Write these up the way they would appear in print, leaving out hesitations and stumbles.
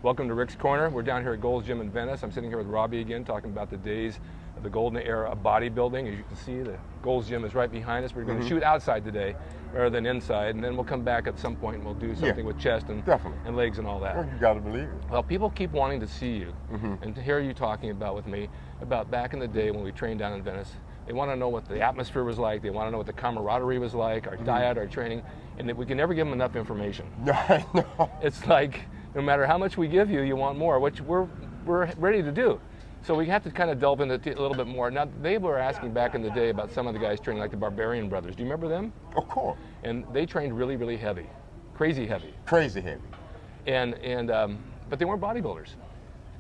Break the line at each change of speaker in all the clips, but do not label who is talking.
Welcome to Rick's Corner. We're down here at Gold's Gym in Venice. I'm sitting here with Robby again, talking about the days of the golden era of bodybuilding. As you can see, the Gold's Gym is right behind us. We're going to shoot outside today rather than inside, and then we'll come back at some point and we'll do something with chest and legs and all that.
Well, you got to believe it.
Well, people keep wanting to see you and to hear you talking about with me about back in the day when we trained down in Venice. They want to know what the atmosphere was like. They want to know what the camaraderie was like, our diet, our training, and that we can never give them enough information.
I know.
It's like, no matter how much we give you, you want more, which we're ready to do. So we have to kind of delve into a little bit more. Now, they were asking back in the day about some of the guys training, like the Barbarian brothers. Do you remember them?
Of course.
And they trained really, really heavy, crazy heavy.
Crazy heavy.
But they weren't bodybuilders.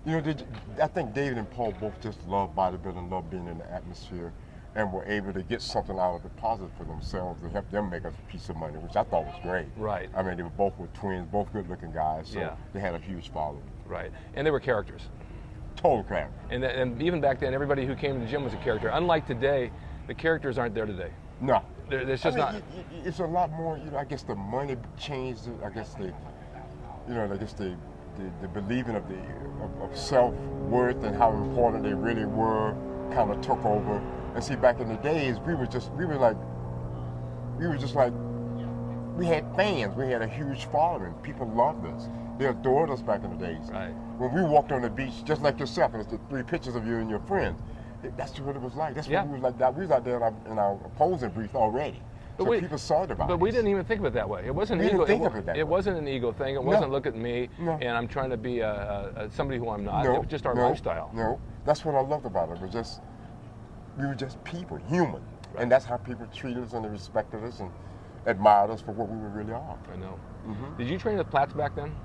You know, I think David and Paul both just love bodybuilding, love being in the atmosphere, and were able to get something out of it positive for themselves to help them make a piece of money, which I thought was great.
Right.
I mean, they were twins, both good-looking guys, so they had a huge following.
Right. And they were characters.
Total character.
And even back then, everybody who came to the gym was a character. Unlike today, the characters aren't there today.
No.
There's just not.
It's a lot more, you know, I guess the money changed it. I guess the believing of self-worth and how important they really were kind of took over. And see, back in the days, we had fans. We had a huge following. People loved us. They adored us back in the days.
Right.
When we walked on the beach, just like yourself, and it's the 3 pictures of you and your friends. That's what it was like. That's what we was like. That. We was out there in our posing brief already. So people saw it about us.
But we didn't even think of it that way. It wasn't ego. It wasn't an ego thing. It wasn't look at me and I'm trying to be somebody who I'm not. It was just our lifestyle.
No, that's what I loved about it. We were just people, human. Right. And that's how people treated us and they respected us and admired us for what we really are.
I know. Did you train with Platts back then?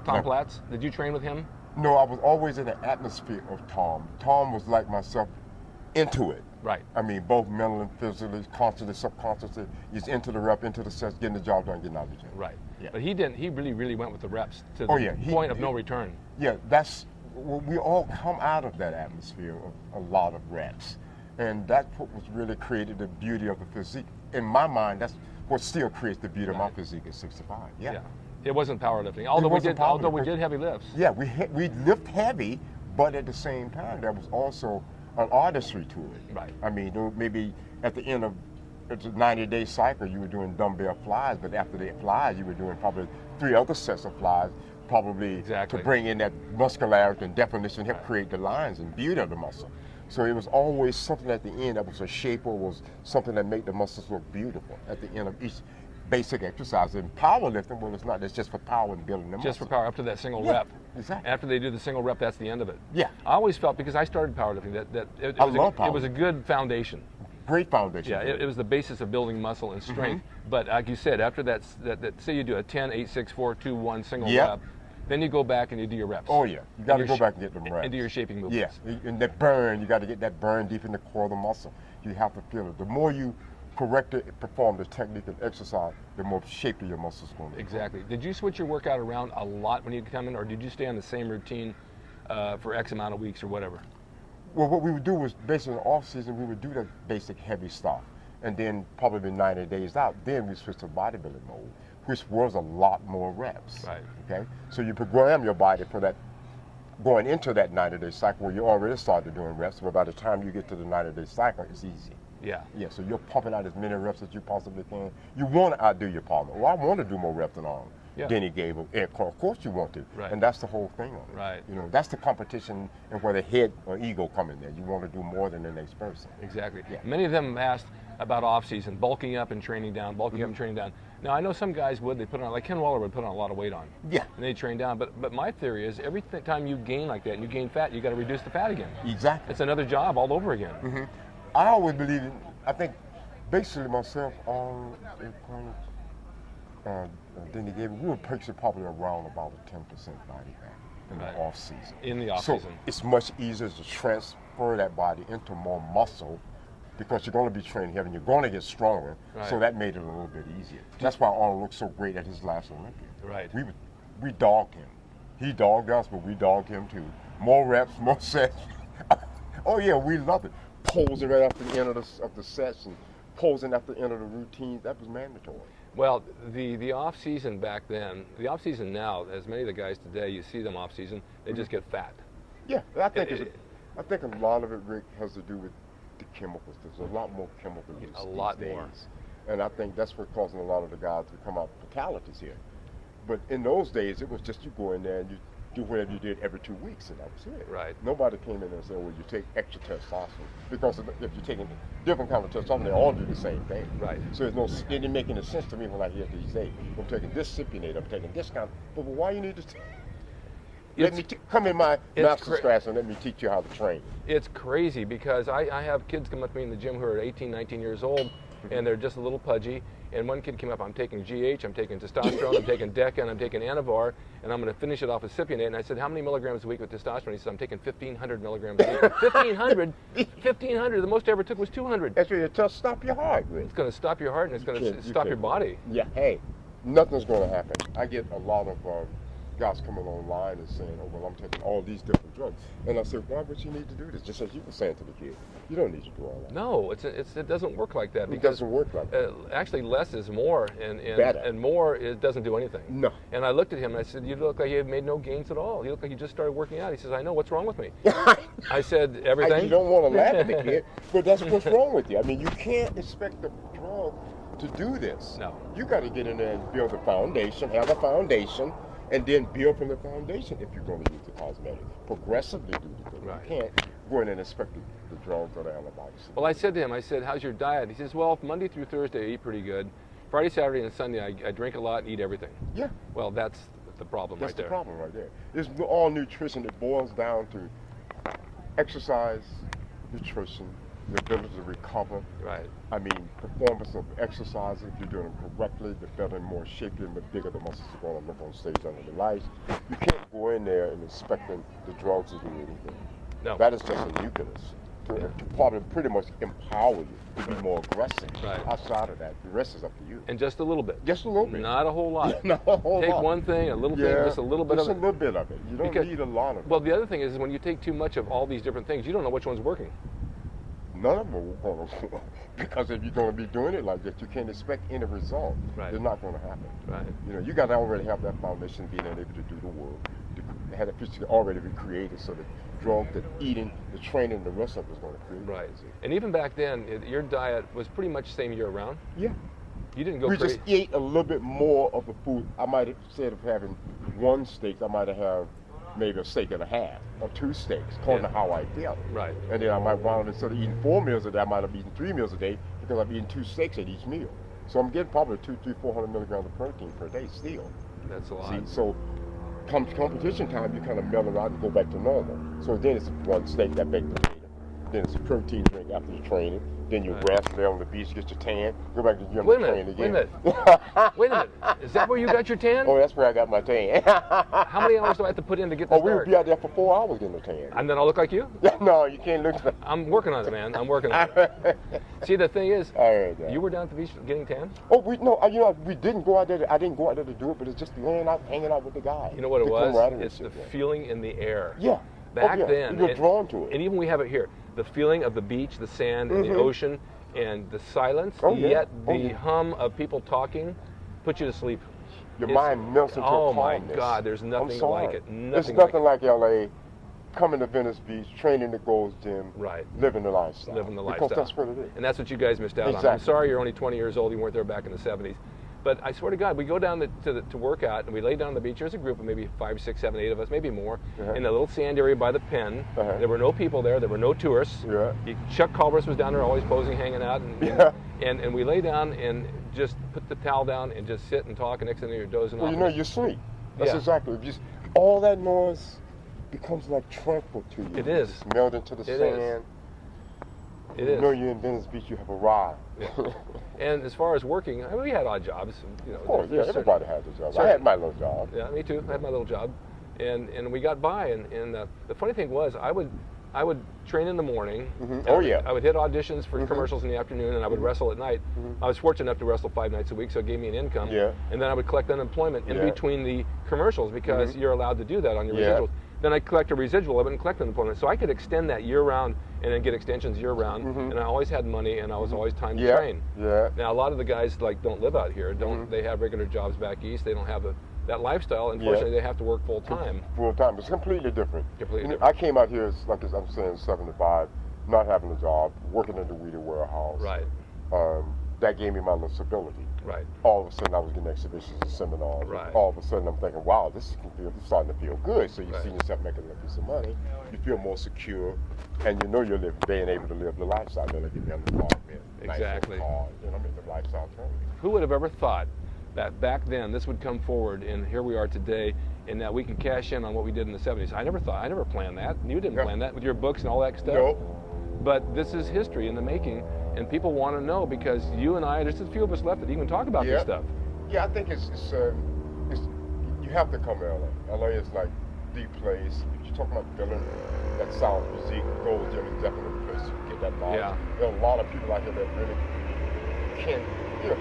Tom Platts? Did you train with him?
No, I was always in the atmosphere of Tom. Tom was like myself, into it.
Right.
I mean, both mentally and physically, consciously, subconsciously. He's into the rep, into the sets, getting the job done, getting out of the gym.
Right. Yeah. But he didn't. He really went with the reps to the point of no return.
Yeah, we all come out of that atmosphere of a lot of reps. And that's what was really created the beauty of the physique. In my mind, that's what still creates the beauty of my physique at 65. Yeah.
It wasn't powerlifting, although we did heavy lifts.
Yeah, we lift heavy, but at the same time, there was also an artistry to it.
Right.
I mean, maybe at the end of it's a 90-day cycle, you were doing dumbbell flies, but after the flies, you were doing probably 3 other sets of flies, probably to bring in that muscularity and definition, help create the lines and beauty of the muscle. So it was always something at the end that was a shape or was something that made the muscles look beautiful at the end of each basic exercise. And powerlifting, well, it's not. It's just for power and building the muscle.
Just for power, up to that single rep.
Exactly.
After they do the single rep, that's the end of it.
Yeah.
I always felt, because I started powerlifting, that it was a good foundation.
Great foundation.
Yeah, it was the basis of building muscle and strength. But like you said, after that, say you do a 10, 8, 6, 4, 2, 1 single rep, then you go back and you do your reps.
Oh yeah, you got to go back and get them reps.
And do your shaping movements.
Yeah, and that burn, you got to get that burn deep in the core of the muscle. You have to feel it. The more you correctly perform the technique and exercise, the more shapely your muscles going to be.
Exactly. Did you switch your workout around a lot when you come in, or did you stay on the same routine for X amount of weeks or whatever?
Well, what we would do was, basically in the off season, we would do that basic heavy stuff, and then probably 90 days out, then we switch to bodybuilding mode, which was a lot more reps.
Right.
Okay. So you program your body for that, going into that 90-day cycle where you already started doing reps. But by the time you get to the 90-day cycle, it's easy.
Yeah.
Yeah. So you're pumping out as many reps as you possibly can. You want to outdo your partner. Well, I want to do more reps than Arnold. Denny Gable. Of course you want to.
Right.
And that's the whole thing on it.
Right.
You know, that's the competition and where the head or ego come in there. You want to do more than the next person.
Exactly.
Yeah.
Many of them asked about off season, bulking up and training down, bulking up and training down. Now I know some guys would, they put on, like Ken Waller would put on a lot of weight on.
Yeah.
And they train down, but my theory is every time you gain like that and you gain fat, you got to reduce the fat again.
Exactly.
It's another job all over again.
I always believe in, I think basically myself, Denny Gable, we were picture probably around about a 10% body fat in the off season.
In the off season.
So it's much easier to transfer that body into more muscle because you're going to be training heavy and you're going to get stronger.
Right.
So that made it a little bit easier. That's why Arnold looked so great at his last Olympia.
Right.
We dogged him. He dogged us, but we dogged him too. More reps, more sets. Oh yeah, we loved it. Posing right after the end of the sets and posing at the end of the routines, that was mandatory.
Well, the off season back then, the off season now, as many of the guys today, you see them off season, they just get fat.
Yeah, I think a lot of it, Rick, has to do with the chemicals. There's a lot more chemical use these days. And I think that's what's causing a lot of the guys to come out fatalities here. But in those days, it was just you go in there and you do whatever you did every 2 weeks, and that was it.
Right.
Nobody came in and said, well, you take extra testosterone. Because if you're taking different kind of testosterone, they all do the same thing.
Right.
So it didn't make any sense to me when I hear these days. I'm taking this cypionate, I'm taking this kind. But why you need to let me come in my master's class and let me teach you how to train.
It's crazy because I have kids come up to me in the gym who are 18, 19 years old, and they're just a little pudgy. And one kid came up, I'm taking GH, I'm taking testosterone, I'm taking DECA, and I'm taking Anavar, and I'm going to finish it off with cypionate. And I said, how many milligrams a week with testosterone? He said, I'm taking 1,500 milligrams a week. 1,500? 1,500. The most I ever took was 200.
That's really to stop your heart, Rick.
It's going to stop your heart, and it's going to stop your body.
Yeah, hey, nothing's going to happen. I get a lot of guys coming online and saying, oh, well, I'm taking all these different drugs. And I said, why would you need to do this? Just as you were saying to the kid, you don't need to do all that.
No, it doesn't work like that.
It doesn't work like that.
Actually, less is more, and more, it doesn't do anything.
No.
And I looked at him and I said, you look like you have made no gains at all. You look like you just started working out. He says, I know, what's wrong with me? I said, everything.
You don't want to laugh at the kid, but that's what's wrong with you. I mean, you can't expect the drug to do this.
No.
You got to get in there and build a foundation, have a foundation, and then build from the foundation if you're going to use the cosmetic. Progressively do the thing.
Right.
You can't go in and expect the drugs or the antibiotics.
Well, I said to him, I said, how's your diet? He says, well, Monday through Thursday I eat pretty good. Friday, Saturday, and Sunday I drink a lot and eat everything.
Yeah.
Well, that's the problem right there.
That's the problem right there. It's all nutrition. It boils down to exercise, nutrition, the ability to recover.
Right.
I mean, performance of exercise, if you're doing it correctly, the better and more shaky and the bigger the muscles are going to look on stage under the lights. You can't go in there and expecting the drugs to do anything.
No.
That is just a nucleus to probably pretty much empower you to be more aggressive.
Right.
Outside of that, the rest is up to you.
And just a little bit.
Just a little bit.
Not a whole lot.
Not a whole lot.
Take one thing, a little thing, just a little bit of it.
Just a little bit of it. You don't need a lot of it.
Well, the other thing is when you take too much of all these different things, you don't know which one's working.
None of them are going to work. Because if you're going to be doing it like that, you can't expect any result.
Right.
It's not going to happen.
Right.
You know, you got to already have that foundation, being able to do the work, to have the picture already be created, so the drug, the eating, the training, the rest of it is going to create.
Right. And even back then, your diet was pretty much the same year round.
Yeah.
You didn't go
we
crazy.
Just ate a little bit more of the food. I might have, instead of having one steak, I might have had maybe a steak and a half or two steaks, according to how I felt.
Right.
And then I might wind up, instead of eating 4 meals a day, I might have eaten 3 meals a day because I'm eating 2 steaks at each meal. So I'm getting probably 400 milligrams of protein per day still.
That's a lot.
See, so come competition time, you kind of mellow out and go back to normal. So then it's one steak, that baked potato. Then it's a protein drink after the training. Then you rest there on the beach, get your tan, go back to the gym and train again.
Wait a minute. Wait a minute. Is that where you got your tan?
Oh, that's where I got my tan.
How many hours do I have to put in to get this
we would be out there for 4 hours getting a tan.
And then I'll look like you?
No, you can't look like
I'm working on it, man. I'm working on it. See, the thing is, you were down at the beach getting tan?
Oh, we didn't go out there. I didn't go out there to do it, but it's just laying out, hanging out with the guys.
You know what it was? It's the feeling in the air.
Yeah.
Back then,
you were drawn to it.
And even we have it here, the feeling of the beach, the sand, and the ocean, and the silence, yet the hum of people talking puts you to sleep.
Your mind melts into a calmness.
Oh my God, there's nothing like it.
There's nothing like LA, coming to Venice Beach, training the Gold's Gym, living the lifestyle.
Living the lifestyle.
Because that's what it is.
And that's what you guys missed out on. I'm sorry you're only 20 years old, you weren't there back in the 70s. But I swear to God, we go down to work out, and we lay down on the beach. There's a group of maybe 5, 6, 7, 8 of us, maybe more, in a little sand area by the Pen. There were no people there. There were no tourists. Chuck Culbertson was down there always posing, hanging out. And we lay down and just put the towel down and just sit and talk, and next thing you're dozing off.
Well, you know, you sleep. That's exactly. Just all that noise becomes like tranquil to you.
It is.
It's melted into the sand.
It is.
You know you're in Venice Beach, you have arrived.
And as far as working, I mean, we had odd jobs. You know,
of course, everybody has a job. I had my little job.
Yeah, me too. I had my little job. And we got by. And the funny thing was, I would train in the morning. I would hit auditions for commercials in the afternoon, and I would wrestle at night. I was fortunate enough to wrestle 5 nights a week, so it gave me an income. And then I would collect unemployment in between the commercials because you're allowed to do that on your residuals. then I collect a residual of it and collect unemployment. So I could extend that year-round and then get extensions year-round, and I always had money, and I was always time to train.
Yeah.
Now, a lot of the guys don't live out here. They have regular jobs back east. They don't have that lifestyle. Unfortunately, they have to work full-time.
Full-time. It's completely different.
Completely different.
I came out here, like I'm saying, 75, not having a job, working in the Wheater warehouse.
Right.
That gave me my little stability.
Right.
All of a sudden, I was getting exhibitions and seminars.
Right.
All of a sudden, I'm thinking, wow, this is starting to feel good. So you see yourself making a piece of money. You feel more secure, and you know you're being able to live the lifestyle. They're giving you an apartment,
exactly.
nice car, I mean, the lifestyle change.
Who would have ever thought that back then this would come forward, and here we are today, and that we can cash in on what we did in the 70s? I never planned that. You didn't plan that with your books and all that stuff.
Nope.
But this is history in the making, and people want to know because you and I, there's a few of us left that even talk about this stuff.
Yeah, I think it's you have to come to LA. LA is like the place. If you're talking about building that sound physique, Gold Gym is definitely the place to get that knowledge.
Yeah.
There are a lot of people out here that really can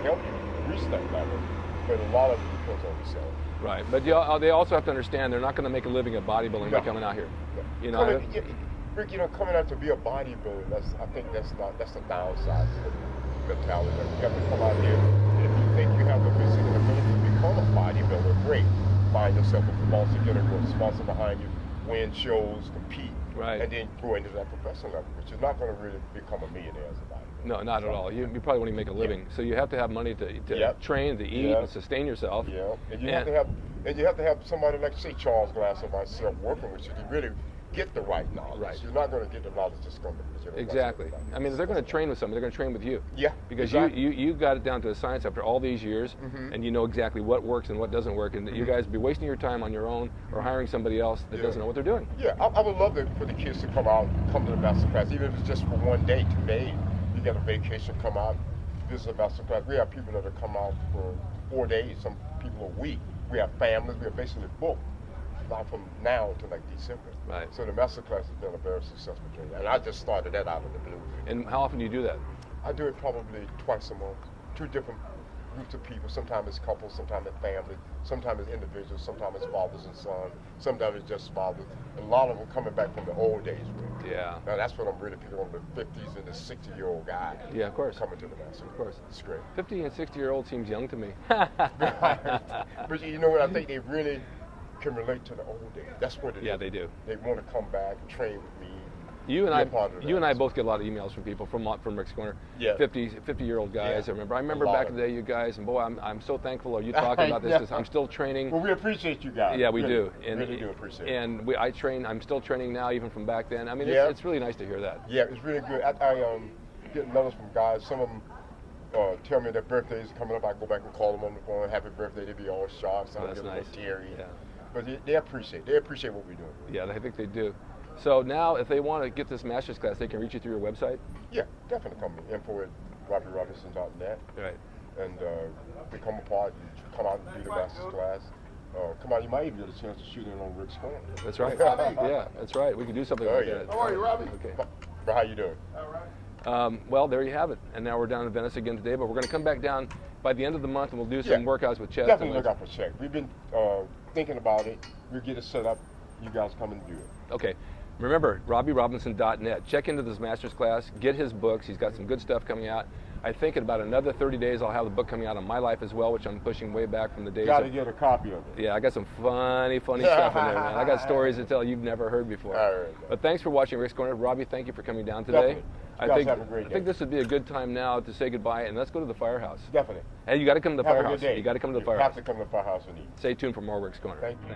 help you reach that level, but a lot of it depends on yourself.
Right, but they also have to understand they're not going to make a living at bodybuilding by coming out here. You know,
Rick, coming out to be a bodybuilder, I think that's the downside to the mentality. You have to come out here, and if you think you have the physique and ability to become a bodybuilder, great. Find yourself a sponsor, get a sponsor behind you, win shows, compete, and then go into that professional level, but you're not going to really become a millionaire as a bodybuilder.
No, not at all. You probably want to make a living, so you have to have money to train, to eat, and sustain yourself.
Yeah, and you have to have somebody like, say, Charles Glass or myself working with you to really get the right knowledge. Right. You're not going to get the knowledge just going to
exactly. I mean, if they're going to train with somebody, they're going to train with you.
Yeah.
Because you got it down to a science after all these years, and you know exactly what works and what doesn't work, and you guys be wasting your time on your own or hiring somebody else that doesn't know what they're doing.
Yeah, I would love for the kids to come to the master class, even if it's just for 1 day, 2 days. You get a vacation, come out, visit a master class. We have people that have come out for 4 days, some people a week. We have families. We are basically booked. Not from now to like December.
Right.
So the master class has been a very successful journey, and I just started that out of the blue.
And how often do you do that?
I do it probably twice a month. 2 different groups of people. Sometimes it's couples, sometimes it's family, sometimes it's individuals, sometimes it's fathers and sons, sometimes it's just fathers. A lot of them coming back from the old days. Really. Yeah. Now that's what I'm really picking on, the 50s and the 60-year-old guy.
Yeah, of course.
Coming to the master.
Of course.
It's great.
50 and 60-year-old seems young to me.
But you know what? I think they really can relate to the old days. That's what it is.
Yeah, they do.
They want to come back and train with me.
You and I both get a lot of emails from people from Rick's Corner. Yeah. 50-year-old guys. I remember back in the day, you guys, and boy, I'm so thankful of you talking about this because I'm still training.
Well, we appreciate you guys.
Yeah, we do.
And really do appreciate it.
And I'm still training now, even from back then. I mean, it's really nice to hear that.
Yeah, it's really good. I get letters from guys. Some of them tell me their birthdays are coming up. I go back and call them on the phone. Happy birthday. They be all shocked. Some
that's nice.
Teary.
Yeah.
But they appreciate what we're doing.
Yeah, I think they do. So now, if they want to get this master's class, they can reach you through your website?
Yeah, definitely come to info@robbyrobinson.net.
Right.
And become a part, come out and do the master's class. Come on, you might even get a chance to shoot in on Rick's Corner.
That's right. Yeah, that's right. We can do something like that.
How are you, Robby? Okay. But how you doing?
All right. Well, there you have it. And now we're down in Venice again today, but we're going to come back down by the end of the month, and we'll do some workouts with Chet.
Definitely look out for Chet. We've been thinking about it. We'll get it set up. You guys come and do it.
Okay. Remember, RobbyRobinson.net. Check into this master's class. Get his books. He's got some good stuff coming out. I think in about another 30 days, I'll have the book coming out on my life as well, which I'm pushing way back from the days.
Got to get a copy of it.
Yeah, I got some funny stuff in there, man. I got stories to tell you've never heard before.
All right.
But thanks for watching Rick's Corner. Robby, thank you for coming down today.
Definitely. Have a great day.
I think this would be a good time now to say goodbye, and let's go to the firehouse.
Definitely.
Hey, you got to come to the firehouse.
A good day.
You got to come to the firehouse.
Have to come to the firehouse and eat.
Stay tuned for more Rick's Corner.
Thank you.